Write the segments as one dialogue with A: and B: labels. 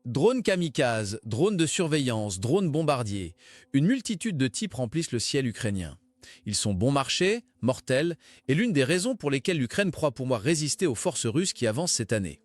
A: Drones kamikazes, drones de surveillance, drones bombardiers. Une multitude de types remplissent le ciel ukrainien. Ils sont bon marché, mortels, et l'une des raisons pour lesquelles l'Ukraine pourra pour moi résister aux forces russes qui avancent cette année.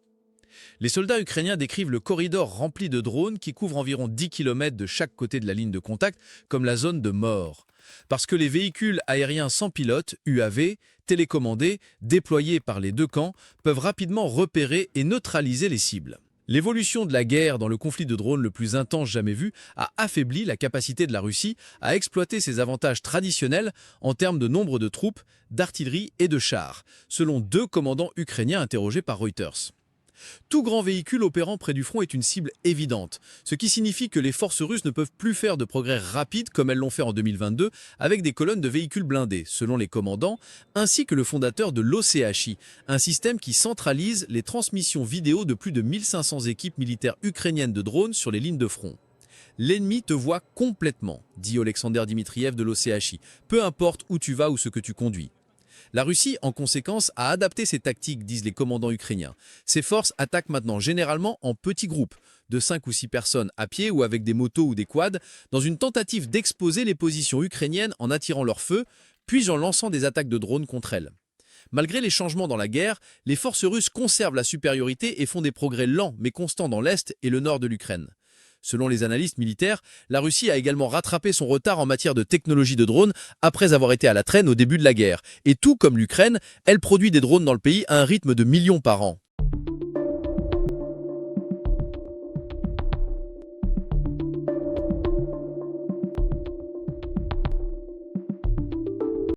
A: Les soldats ukrainiens décrivent le corridor rempli de drones qui couvre environ 10 km de chaque côté de la ligne de contact comme la zone de mort. Parce que les véhicules aériens sans pilote, UAV, télécommandés, déployés par les deux camps, peuvent rapidement repérer et neutraliser les cibles. L'évolution de la guerre dans le conflit de drones le plus intense jamais vu a affaibli la capacité de la Russie à exploiter ses avantages traditionnels en termes de nombre de troupes, d'artillerie et de chars, selon deux commandants ukrainiens interrogés par Reuters. Tout grand véhicule opérant près du front est une cible évidente, ce qui signifie que les forces russes ne peuvent plus faire de progrès rapides comme elles l'ont fait en 2022 avec des colonnes de véhicules blindés, selon les commandants, ainsi que le fondateur de l'OCHI, un système qui centralise les transmissions vidéo de plus de 1500 équipes militaires ukrainiennes de drones sur les lignes de front. L'ennemi te voit complètement, dit Alexander Dmitriev de l'OCHI, peu importe où tu vas ou ce que tu conduis. La Russie, en conséquence, a adapté ses tactiques, disent les commandants ukrainiens. Ses forces attaquent maintenant généralement en petits groupes, de 5 ou 6 personnes à pied ou avec des motos ou des quads, dans une tentative d'exposer les positions ukrainiennes en attirant leur feu, puis en lançant des attaques de drones contre elles. Malgré les changements dans la guerre, les forces russes conservent la supériorité et font des progrès lents mais constants dans l'Est et le nord de l'Ukraine. Selon les analystes militaires, la Russie a également rattrapé son retard en matière de technologie de drones après avoir été à la traîne au début de la guerre. Et tout comme l'Ukraine, elle produit des drones dans le pays à un rythme de millions par an.